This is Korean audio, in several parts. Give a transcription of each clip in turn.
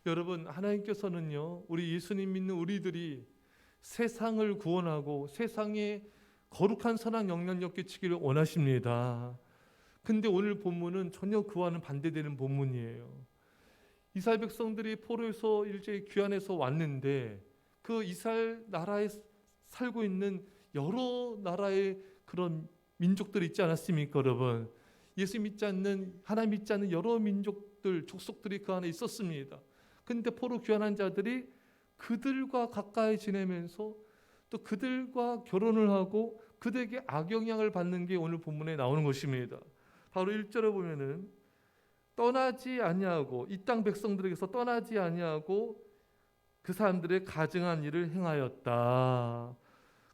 여러분, 하나님께서는요, 우리 예수님 믿는 우리들이 세상을 구원하고 세상에 거룩한 선한 영향력 끼치기를 원하십니다. 근데 오늘 본문은 전혀 그와는 반대되는 본문이에요. 이스라엘 백성들이 포로에서 이제 귀환해서 왔는데 그 이스라엘 나라에 살고 있는 여러 나라의 그런 민족들 있지 않았습니까, 여러분? 예수 믿지 않는, 하나님 믿지 않는 여러 민족들, 족속들이 그 안에 있었습니다. 근데 포로 귀환한 자들이 그들과 가까이 지내면서 또 그들과 결혼을 하고 그들에게 악영향을 받는 게 오늘 본문에 나오는 것입니다. 바로 1절에 보면은 떠나지 아니하고 이 땅 백성들에게서 떠나지 아니하고 그 사람들의 가증한 일을 행하였다.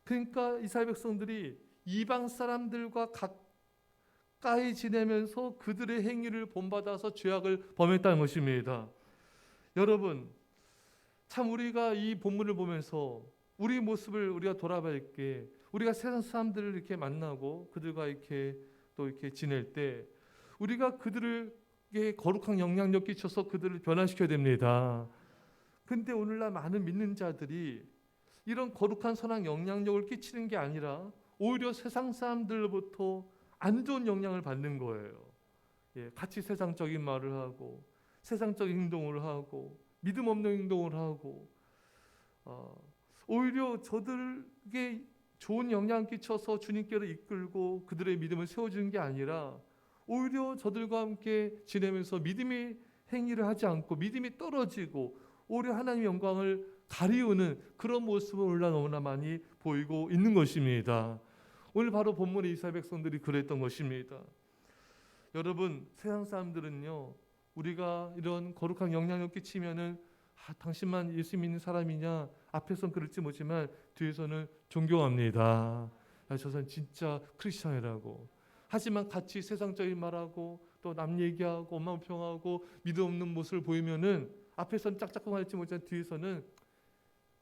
그러니까 이스라엘 백성들이 이방 사람들과 가까이 지내면서 그들의 행위를 본받아서 죄악을 범했다는 것입니다. 여러분, 참 우리가 이 본문을 보면서 우리 모습을 우리가 돌아봐야 게, 우리가 세상 사람들을 이렇게 만나고 그들과 이렇게 또 이렇게 지낼 때 우리가 그들에게 거룩한 영향력 끼쳐서 그들을 변화시켜야 됩니다. 근데 오늘날 많은 믿는 자들이 이런 거룩한 선한 영향력을 끼치는 게 아니라 오히려 세상 사람들로부터 안 좋은 영향을 받는 거예요. 같이 세상적인 말을 하고 세상적인 행동을 하고 믿음 없는 행동을 하고 오히려 저들에게 좋은 영향 끼쳐서 주님께로 이끌고 그들의 믿음을 세워주는 게 아니라 오히려 저들과 함께 지내면서 믿음의 행위를 하지 않고 믿음이 떨어지고 오히려 하나님의 영광을 가리우는 그런 모습을 오늘날 너무나 많이 보이고 있는 것입니다. 오늘 바로 본문의 이스라엘 백성들이 그랬던 것입니다. 여러분, 세상 사람들은요, 우리가 이런 거룩한 영향력 끼치면은 당신만 예수 믿는 사람이냐, 앞에선 그럴지 모르지만 뒤에서는 존경합니다. 저 사람 진짜 크리스찬이라고. 하지만 같이 세상적인 말하고 또 남 얘기하고 엄마 불평하고 믿음 없는 모습을 보이면은 앞에서는 짝짝꿍할지 모르지만 뒤에서는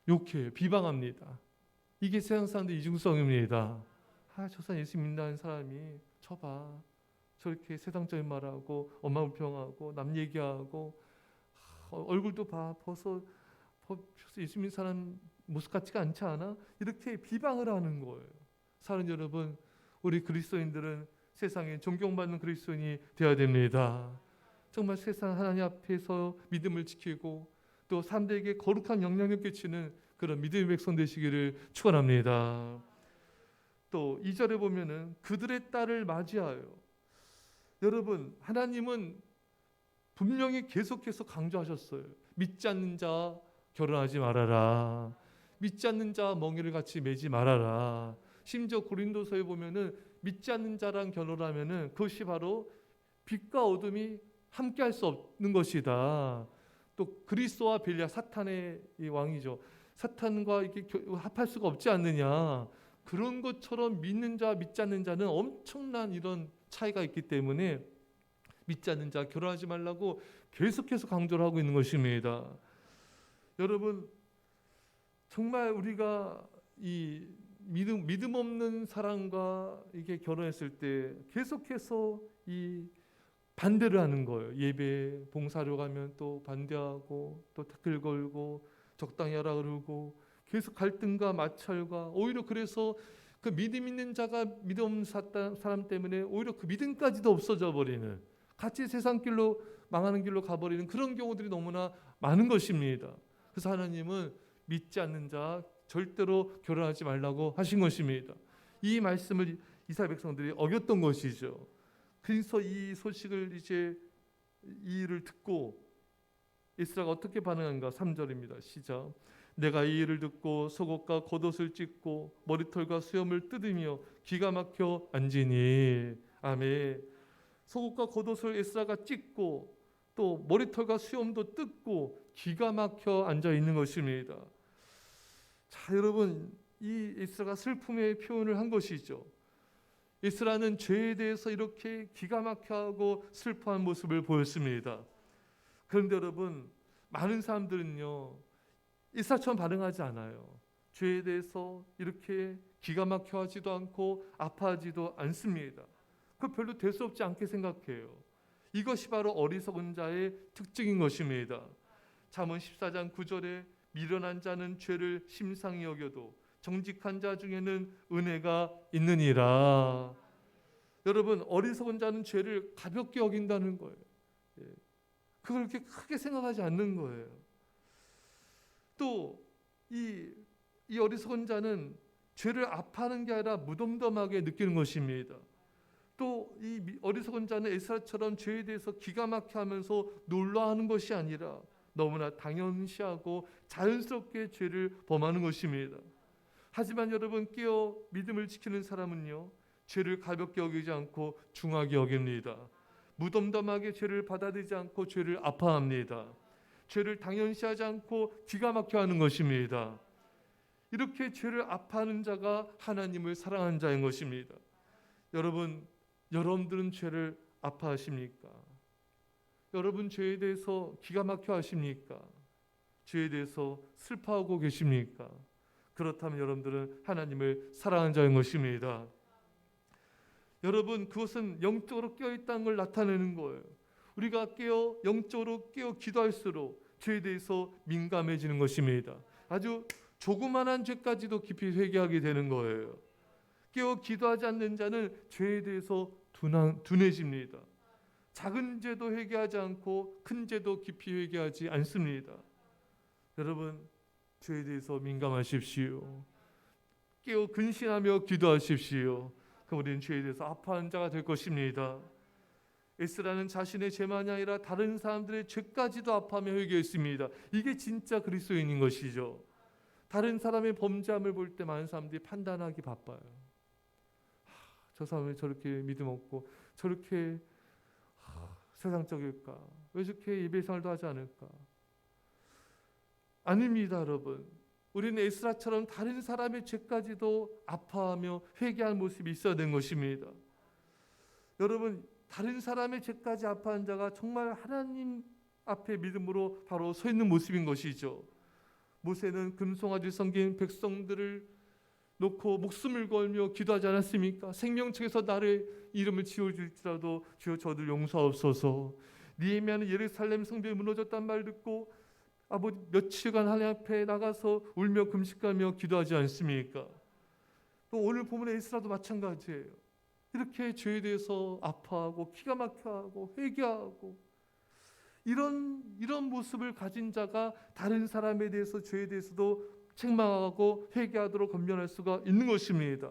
욕해요. 비방합니다. 이게 세상 사람들 이중성입니다. 저 사람 예수 믿는다는 사람이 저봐, 저렇게 세상적인 말하고 엄마 불평하고 남 얘기하고 얼굴도 벌써 예수 믿는 사람 모습 같지가 않지 않아? 이렇게 비방을 하는 거예요. 사랑하는 여러분, 우리 그리스도인들은 세상에 존경받는 그리스도인이 되어야 됩니다. 정말 세상 하나님 앞에서 믿음을 지키고 또 사람들에게 거룩한 영향력 끼치는 그런 믿음의 백성 되시기를 축원합니다. 또 2절에 보면은 그들의 딸을 맞이하여, 여러분, 하나님은 분명히 계속해서 강조하셨어요. 믿지 않는 자 결혼하지 말아라. 믿지 않는 자 멍에를 같이 매지 말아라. 심지어 고린도서에 보면은 믿지 않는 자랑 결혼하면은 그것이 바로 빛과 어둠이 함께할 수 없는 것이다. 또 그리스도와 벨리알, 사탄의 이 왕이죠. 사탄과 이렇게 합할 수가 없지 않느냐. 그런 것처럼 믿는 자, 믿지 않는 자는 엄청난 이런 차이가 있기 때문에 믿지 않는 자 결혼하지 말라고 계속해서 강조를 하고 있는 것입니다. 여러분, 정말 우리가 이 믿음 없는 사람과 이게 결혼했을 때 계속해서 이 반대를 하는 거예요. 예배 봉사로 가면 또 반대하고 또 태클 걸고 적당히 하라 그러고 계속 갈등과 마찰과 오히려 그래서 그 믿음 있는 자가 믿음 없는 사람 때문에 오히려 그 믿음까지도 없어져 버리는, 같이 세상 길로 망하는 길로 가버리는 그런 경우들이 너무나 많은 것입니다. 그래서 하나님은 믿지 않는 자 절대로 결혼하지 말라고 하신 것입니다. 이 말씀을 이스라엘 백성들이 어겼던 것이죠. 그래서 이 소식을 이제 이 일을 듣고 이스라엘가 어떻게 반응한가? 3절입니다. 시작. 내가 이 일을 듣고 속옷과 겉옷을 찢고 머리털과 수염을 뜯으며 기가 막혀 앉으니. 아멘. 속옷과 겉옷을 에스라가 찢고 또 머리털과 수염도 뜯고 기가 막혀 앉아 있는 것입니다. 자, 여러분, 이 에스라가 슬픔의 표현을 한 것이죠. 에스라는 죄에 대해서 이렇게 기가 막혀하고 슬퍼한 모습을 보였습니다. 그런데 여러분, 많은 사람들은요, 에스라처럼 반응하지 않아요. 죄에 대해서 이렇게 기가 막혀하지도 않고 아파하지도 않습니다. 그 별로 대수롭지 않게 생각해요. 이것이 바로 어리석은 자의 특징인 것입니다. 잠언 14장 9절에 미련한 자는 죄를 심상히 여겨도 정직한 자 중에는 은혜가 있느니라. 여러분, 어리석은 자는 죄를 가볍게 여긴다는 거예요. 그걸 그렇게 크게 생각하지 않는 거예요. 또 이 어리석은 자는 죄를 아파하는 게 아니라 무덤덤하게 느끼는 것입니다. 또 이 어리석은 자는 에스라처럼 죄에 대해서 기가 막혀 하면서 놀라하는 것이 아니라 너무나 당연시하고 자연스럽게 죄를 범하는 것입니다. 하지만 여러분, 깨어 믿음을 지키는 사람은요, 죄를 가볍게 여기지 않고 중하게 여깁니다. 무덤덤하게 죄를 받아들이지 않고 죄를 아파합니다. 죄를 당연시하지 않고 기가 막혀 하는 것입니다. 이렇게 죄를 아파하는 자가 하나님을 사랑하는 자인 것입니다. 여러분들은 죄를 아파하십니까? 여러분 죄에 대해서 기가 막혀 하십니까? 죄에 대해서 슬퍼하고 계십니까? 그렇다면 여러분들은 하나님을 사랑하는 자인 것입니다. 여러분, 그것은 영적으로 깨어있다는 걸 나타내는 거예요. 우리가 영적으로 깨어 기도할수록 죄에 대해서 민감해지는 것입니다. 아주 조그만한 죄까지도 깊이 회개하게 되는 거예요. 깨어 기도하지 않는 자는 죄에 대해서 둔해집니다. 작은 죄도 회개하지 않고 큰 죄도 깊이 회개하지 않습니다. 여러분, 죄에 대해서 민감하십시오. 깨어 근신하며 기도하십시오. 그럼 우리는 죄에 대해서 아파하는 자가 될 것입니다. 에스라는 자신의 죄만이 아니라 다른 사람들의 죄까지도 아파하며 회개했습니다. 이게 진짜 그리스도인인 것이죠. 다른 사람의 범죄함을 볼 때 많은 사람들이 판단하기 바빠요. 저 사람이 저렇게 믿음 없고 저렇게 세상적일까? 왜 저렇게 예배생활도 하지 않을까? 아닙니다, 여러분. 우리는 에스라처럼 다른 사람의 죄까지도 아파하며 회개할 모습이 있어야 되는 것입니다. 여러분, 다른 사람의 죄까지 아파한 자가 정말 하나님 앞에 믿음으로 바로 서 있는 모습인 것이죠. 모세는 금송아지 섬긴 백성들을 놓고 목숨을 걸며 기도하지 않았습니까? 생명책에서 나를 이름을 지워줄지라도 주여 저들 용서하옵소서. 느헤미야는 예루살렘 성벽이 무너졌단 말 듣고 아버지 며칠간 하나님 앞에 나가서 울며 금식하며 기도하지 않습니까? 또 오늘 본문의 에스라도 마찬가지예요. 이렇게 죄에 대해서 아파하고 기가 막혀하고 회개하고 이런 모습을 가진 자가 다른 사람에 대해서 죄에 대해서도 책망하고 회개하도록 권면할 수가 있는 것입니다.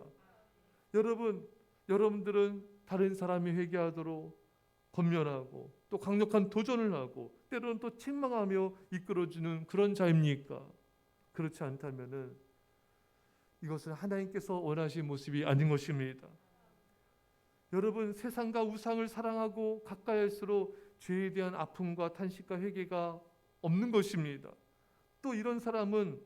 여러분들은 다른 사람이 회개하도록 권면하고 또 강력한 도전을 하고 때로는 또 책망하며 이끌어주는 그런 자입니까? 그렇지 않다면은 이것은 하나님께서 원하시는 모습이 아닌 것입니다. 여러분, 세상과 우상을 사랑하고 가까이 할수록 죄에 대한 아픔과 탄식과 회개가 없는 것입니다. 또 이런 사람은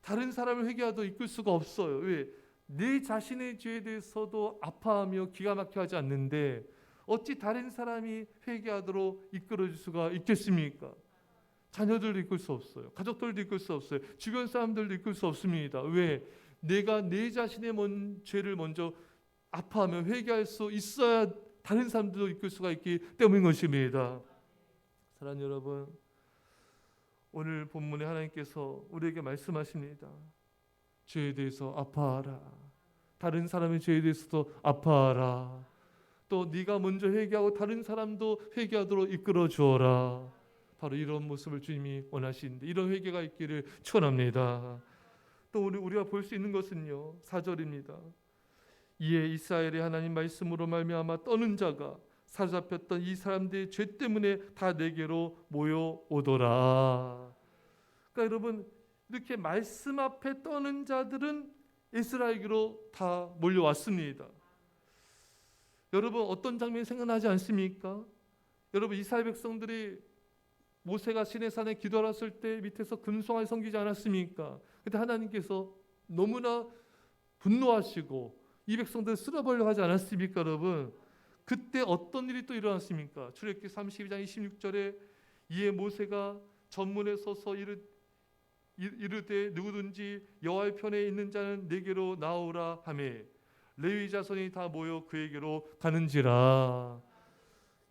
다른 사람을 회개하도 이끌 수가 없어요. 왜? 내 자신의 죄에 대해서도 아파하며 기가 막혀 하지 않는데 어찌 다른 사람이 회개하도록 이끌어줄 수가 있겠습니까? 자녀들도 이끌 수 없어요. 가족들도 이끌 수 없어요. 주변 사람들도 이끌 수 없습니다. 왜? 내가 내 자신의 죄를 먼저 아파하며 회개할 수 있어야 다른 사람들도 이끌 수가 있기 때문인 것입니다. 사랑하는 여러분, 오늘 본문에 하나님께서 우리에게 말씀하십니다. 죄에 대해서 아파하라. 다른 사람의 죄에 대해서도 아파하라. 또 네가 먼저 회개하고 다른 사람도 회개하도록 이끌어 주어라. 바로 이런 모습을 주님이 원하시는데 이런 회개가 있기를 축원합니다. 또 우리가 볼 수 있는 것은요, 4절입니다. 이에 이스라엘의 하나님 말씀으로 말미암아 떠는 자가 사로잡혔던 이 사람들의 죄 때문에 다 내게로 모여오더라. 그러니까 여러분, 이렇게 말씀 앞에 떠는 자들은 이스라엘에게로 다 몰려왔습니다. 여러분, 어떤 장면이 생각나지 않습니까? 여러분, 이스라엘 백성들이 모세가 시내산에 기도했을 때 밑에서 금송아지 섬기지 않았습니까? 그때 하나님께서 너무나 분노하시고 이 백성들을 쓸어버리려 하지 않았습니까, 여러분? 그때 어떤 일이 또 일어났습니까? 출애굽기 32장 26절에 이에 모세가 전문에 서서 이르되 누구든지 여호와의 편에 있는 자는 내게로 나오라 하매 레위 자손이 다 모여 그에게로 가는지라.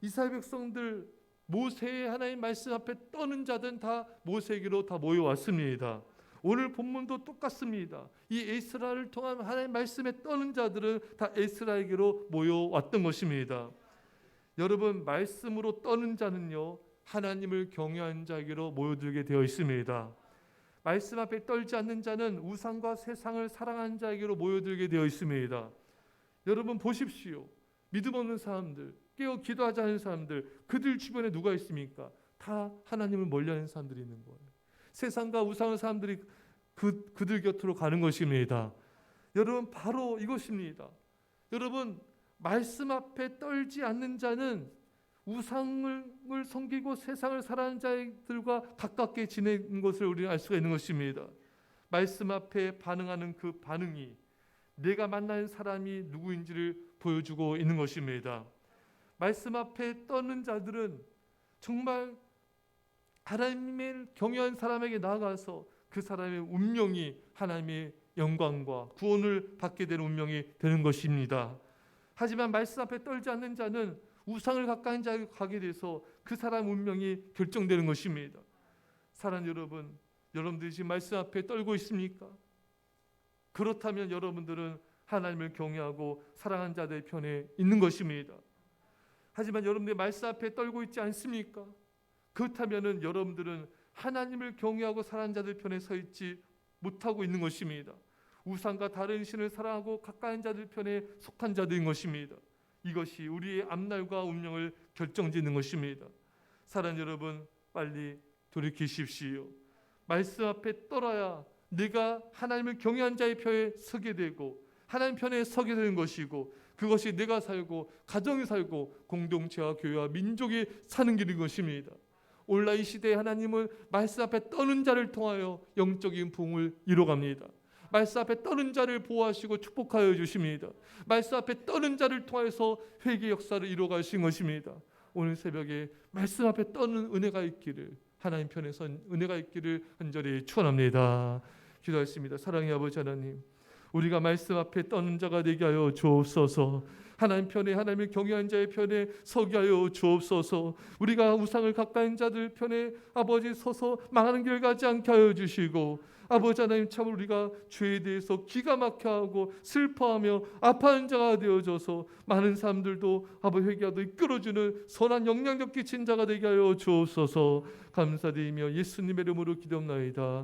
이스라엘 백성들 모세의 하나님 말씀 앞에 떠는 자들은 다 모세에게로 다 모여왔습니다. 오늘 본문도 똑같습니다. 이 에스라를 통한 하나님 말씀에 떠는 자들은 다 에스라에게로 모여왔던 것입니다. 여러분, 말씀으로 떠는 자는요, 하나님을 경외한 자에게로 모여들게 되어 있습니다. 말씀 앞에 떨지 않는 자는 우상과 세상을 사랑하는 자에게로 모여들게 되어 있습니다. 여러분 보십시오. 믿음 없는 사람들, 깨어 기도하지 않는 사람들, 그들 주변에 누가 있습니까? 다 하나님을 멀리하는 사람들이 있는 거예요. 세상과 우상의 사람들이 그들 곁으로 가는 것입니다. 여러분, 바로 이것입니다. 여러분, 말씀 앞에 떨지 않는 자는 우상을 섬기고 세상을 사랑하는 자들과 가깝게 지내는 것을 우리는 알 수가 있는 것입니다. 말씀 앞에 반응하는 그 반응이 내가 만나는 사람이 누구인지를 보여주고 있는 것입니다. 말씀 앞에 떠는 자들은 정말 하나님을 경외한 사람에게 나아가서 그 사람의 운명이 하나님의 영광과 구원을 받게 되는 운명이 되는 것입니다. 하지만 말씀 앞에 떨지 않는 자는 우상을 가까이 자에게 가게 돼서 그 사람 운명이 결정되는 것입니다. 사랑하는 여러분, 여러분들이 지금 말씀 앞에 떨고 있습니까? 그렇다면 여러분들은 하나님을 경외하고 사랑하는 자들의 편에 있는 것입니다. 하지만 여러분들이 말씀 앞에 떨고 있지 않습니까? 그렇다면 여러분들은 하나님을 경외하고 사랑하는 자들 편에 서 있지 못하고 있는 것입니다. 우상과 다른 신을 사랑하고 가까운 자들 편에 속한 자들인 것입니다. 이것이 우리의 앞날과 운명을 결정짓는 것입니다. 사랑하는 여러분, 빨리 돌이키십시오. 말씀 앞에 떨어야 내가 하나님을 경외한 자의 편에 서게 되고 하나님 편에 서게 되는 것이고, 그것이 내가 살고 가정이 살고 공동체와 교회와 민족이 사는 길인 것입니다. 오늘날 이 시대에 하나님은 말씀 앞에 떠는 자를 통하여 영적인 부흥을 이뤄갑니다. 말씀 앞에 떠는 자를 보호하시고 축복하여 주십니다. 말씀 앞에 떠는 자를 통해서 회개 역사를 이뤄가신 것입니다. 오늘 새벽에 말씀 앞에 떠는 은혜가 있기를, 하나님 편에서 은혜가 있기를 간절히 축원합니다. 기도하겠습니다. 사랑의 아버지 하나님, 우리가 말씀 앞에 떠는 자가 되게 하여 주옵소서. 하나님 편에, 하나님을 경외한 자의 편에 서게 하여 주옵소서. 우리가 우상을 가까이 자들 편에 아버지 서서 망하는 길 가지 않게 하여 주시고, 아버지 하나님, 참 우리가 죄에 대해서 기가 막혀하고 슬퍼하며 아파하는 자가 되어져서 많은 사람들도 아버지 회개하도 이끌어주는 선한 영향력 끼친 자가 되게 하여 주옵소서. 감사드리며 예수님의 이름으로 기도합나이다.